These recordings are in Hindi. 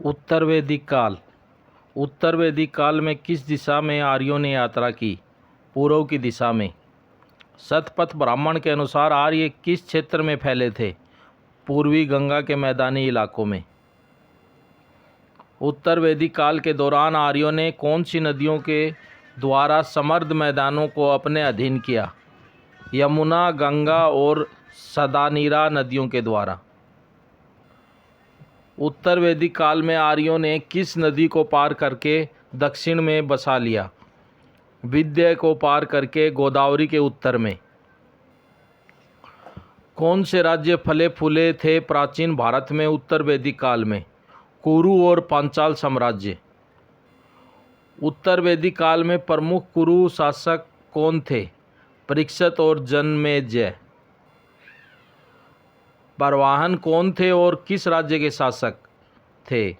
उत्तर वैदिक काल। उत्तर वैदिक काल में किस दिशा में आर्यों ने यात्रा की? पूर्व की दिशा में। शतपथ ब्राह्मण के अनुसार आर्य किस क्षेत्र में फैले थे? पूर्वी गंगा के मैदानी इलाकों में। उत्तर वैदिक काल के दौरान आर्यों ने कौन सी नदियों के द्वारा समृद्ध मैदानों को अपने अधीन किया? यमुना, गंगा और सदानीरा नदियों के द्वारा। उत्तर वैदिक काल में आर्यों ने किस नदी को पार करके दक्षिण में बसा लिया? विंध्य को पार करके गोदावरी के उत्तर में। कौन से राज्य फले फूले थे प्राचीन भारत में उत्तर वैदिक काल में? कुरु और पांचाल साम्राज्य। उत्तर वैदिक काल में प्रमुख कुरु शासक कौन थे? परीक्षित और जनमेजय। परवाहन कौन थे और किस राज्य के शासक थे?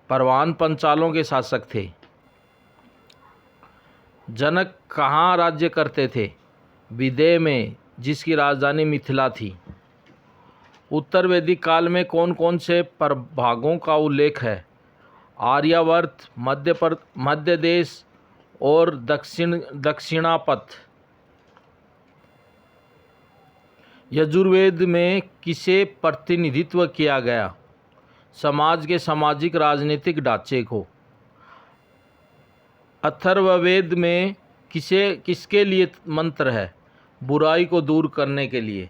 परवाहन पंचालों के शासक थे। जनक कहाँ राज्य करते थे? विदेह में, जिसकी राजधानी मिथिला थी। उत्तर वैदिक काल में कौन कौन से प्रभागों का उल्लेख है? आर्यावर्त, मध्य देश और दक्षिणापथ। यजुर्वेद में किसे प्रतिनिधित्व किया गया? समाज के सामाजिक राजनीतिक ढांचे को। अथर्ववेद में किसके लिए मंत्र है? बुराई को दूर करने के लिए।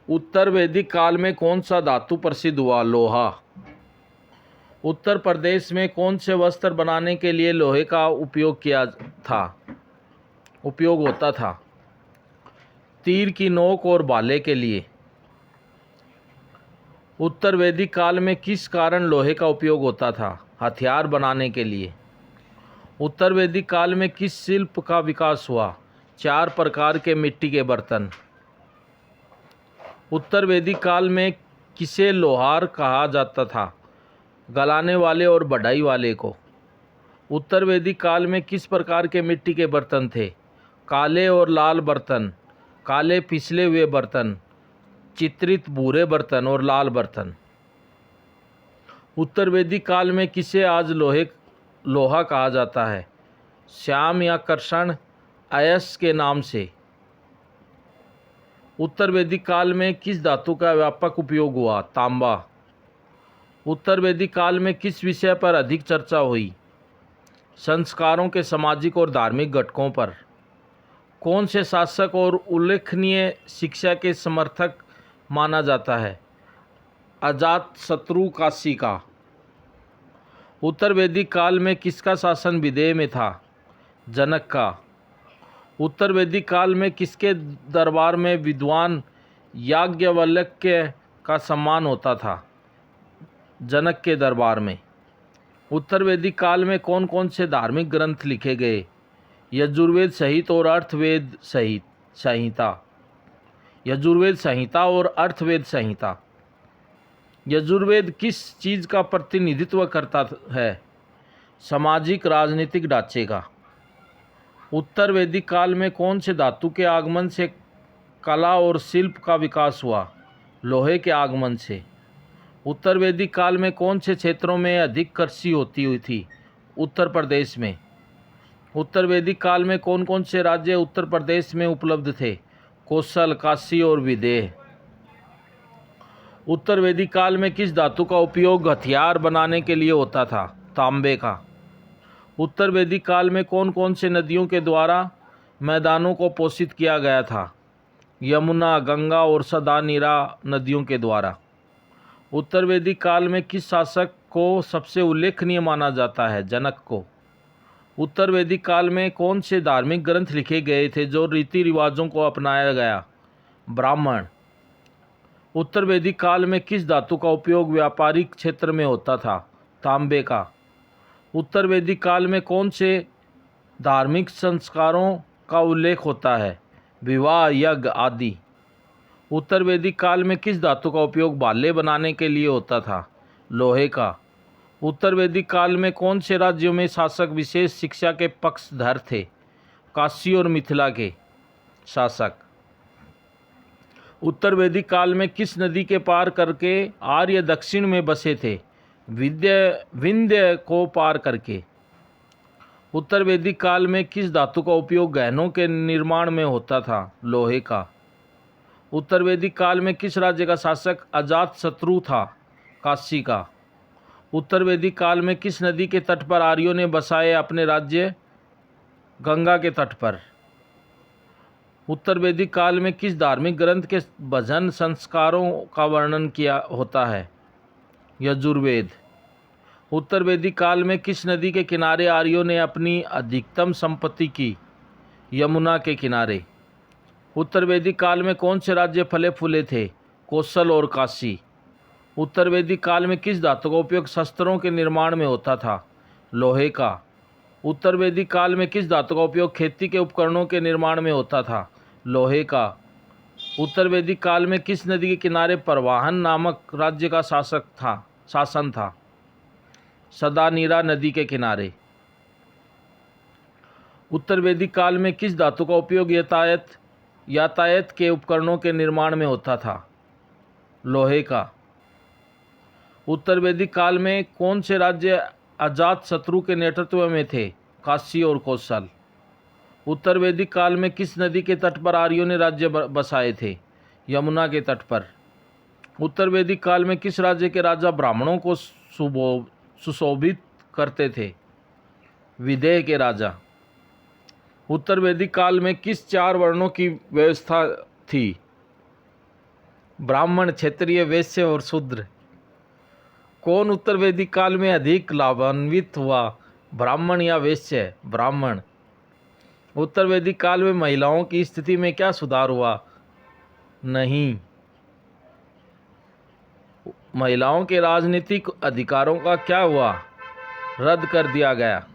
उत्तर वैदिक काल में कौन सा धातु प्रसिद्ध हुआ? लोहा। उत्तर प्रदेश में कौन से वस्त्र बनाने के लिए लोहे का उपयोग होता था? तीर की नोक और भाले के लिए। उत्तर वैदिक काल में किस कारण लोहे का उपयोग होता था? हथियार बनाने के लिए। उत्तर वैदिक काल में किस शिल्प का विकास हुआ? 4 प्रकार के मिट्टी के बर्तन। उत्तर वैदिक काल में किसे लोहार कहा जाता था? गलाने वाले और बढ़ाई वाले को। उत्तर वैदिक काल में किस प्रकार के मिट्टी के बर्तन थे? काले और लाल बर्तन, काले फिसले हुए बर्तन, चित्रित भूरे बर्तन और लाल बर्तन। उत्तर वैदिक काल में किसे आज लोहा कहा जाता है? श्याम या कृष्ण अयस्क के नाम से। उत्तर वैदिक काल में किस धातु का व्यापक उपयोग हुआ? तांबा। उत्तर वैदिक काल में किस विषय पर अधिक चर्चा हुई? संस्कारों के सामाजिक और धार्मिक घटकों पर। कौन से शासक और उल्लेखनीय शिक्षा के समर्थक माना जाता है? अजातशत्रु काशी का। उत्तर वैदिक काल में किसका शासन विदेह में था? जनक का। उत्तर वैदिक काल में किसके दरबार में विद्वान याज्ञवल्क्य का सम्मान होता था? जनक के दरबार में। उत्तर वैदिक काल में कौन कौन से धार्मिक ग्रंथ लिखे गए? यजुर्वेद सहित और अर्थवेद संहिता। यजुर्वेद संहिता और अर्थवेद संहिता। यजुर्वेद किस चीज़ का प्रतिनिधित्व करता है? सामाजिक राजनीतिक ढांचे का। उत्तर वैदिक काल में कौन से धातु के आगमन से कला और शिल्प का विकास हुआ? लोहे के आगमन से। उत्तर वैदिक काल में कौन से क्षेत्रों में अधिक कृषि होती हुई थी? उत्तर प्रदेश में। उत्तर वैदिक काल में कौन कौन से राज्य उत्तर प्रदेश में उपलब्ध थे? कौशल, काशी और विदेह। उत्तर वैदिक काल में किस धातु का उपयोग हथियार बनाने के लिए होता था? तांबे का। उत्तर वैदिक काल में कौन कौन से नदियों के द्वारा मैदानों को पोषित किया गया था? यमुना, गंगा और सदानीरा नदियों के द्वारा। उत्तर वैदिक काल में किस शासक को सबसे उल्लेखनीय माना जाता है? जनक को। उत्तर वैदिक काल में कौन से धार्मिक ग्रंथ लिखे गए थे जो रीति रिवाजों को अपनाया गया? ब्राह्मण। उत्तर वैदिक काल में किस धातु का उपयोग व्यापारिक क्षेत्र में होता था? तांबे का। उत्तर वैदिक काल में कौन से धार्मिक संस्कारों का उल्लेख होता है? विवाह, यज्ञ आदि। उत्तर वैदिक काल में किस धातु का उपयोग भाले बनाने के लिए होता था? लोहे का। उत्तर वैदिक काल में कौन से राज्यों में शासक विशेष शिक्षा के पक्षधर थे? काशी और मिथिला के शासक। उत्तर वैदिक काल में किस नदी के पार करके आर्य दक्षिण में बसे थे? विंध्य को पार करके। उत्तर वैदिक काल में किस धातु का उपयोग गहनों के निर्माण में होता था? लोहे का। उत्तर वैदिक काल में किस राज्य का शासक अजातशत्रु था? काशी का। उत्तर वैदिक काल में किस नदी के तट पर आर्यों ने बसाए अपने राज्य? गंगा के तट पर। उत्तर वैदिक काल में किस धार्मिक ग्रंथ के भजन संस्कारों का वर्णन किया होता है? यजुर्वेद। उत्तर वैदिक काल में किस नदी के किनारे आर्यों ने अपनी अधिकतम संपत्ति की? यमुना के किनारे। उत्तर वैदिक काल में कौन से राज्य फले फूले थे? कौशल और काशी। उत्तर वैदिक काल में किस धातु का उपयोग शस्त्रों के निर्माण में होता था? लोहे का। उत्तर वैदिक काल में किस धातु का उपयोग खेती के उपकरणों के निर्माण में होता था? लोहे का। उत्तर वैदिक काल में किस नदी के किनारे परवाहन नामक राज्य का शासन था? सदानीरा नदी के किनारे। उत्तर वैदिक काल में किस धातु का उपयोग यातायात के उपकरणों के निर्माण में होता था? लोहे का। उत्तर वैदिक काल में कौन से राज्य अजातशत्रु के नेतृत्व में थे? काशी और कौशल। उत्तर वैदिक काल में किस नदी के तट पर आर्यों ने राज्य बसाए थे? यमुना के तट पर। उत्तर वैदिक काल में किस राज्य के राजा ब्राह्मणों को सुशोभित करते थे? विदेह के राजा। उत्तर वैदिक काल में किस 4 वर्णों की व्यवस्था थी? ब्राह्मण, क्षत्रिय, वैश्य और शूद्र। कौन उत्तर वैदिक काल में अधिक लाभान्वित हुआ? ब्राह्मण या वैश्य? ब्राह्मण। उत्तर वैदिक काल में महिलाओं की स्थिति में क्या सुधार हुआ? नहीं। महिलाओं के राजनीतिक अधिकारों का क्या हुआ? रद्द कर दिया गया।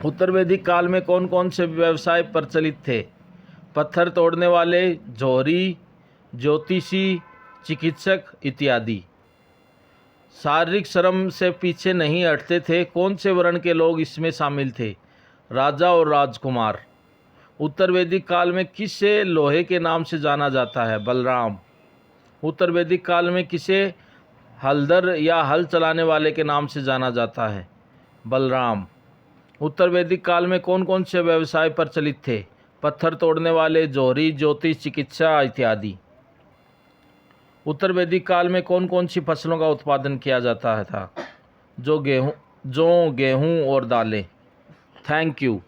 उत्तर वैदिक काल में कौन कौन से व्यवसाय प्रचलित थे? पत्थर तोड़ने वाले, जोहरी, ज्योतिषी, चिकित्सक इत्यादि। शारीरिक श्रम से पीछे नहीं हटते थे। कौन से वर्ण के लोग इसमें शामिल थे? राजा और राजकुमार। उत्तर वैदिक काल में किसे लोहे के नाम से जाना जाता है? बलराम। उत्तर वैदिक काल में किसे हलदर या हल चलाने वाले के नाम से जाना जाता है? बलराम। उत्तर वैदिक काल में कौन कौन से व्यवसाय प्रचलित थे? पत्थर तोड़ने वाले, जोहरी, ज्योतिष, चिकित्सा इत्यादि। उत्तर वैदिक काल में कौन कौन सी फसलों का उत्पादन किया जाता था? जो गेहूँ और दालें। Thank you.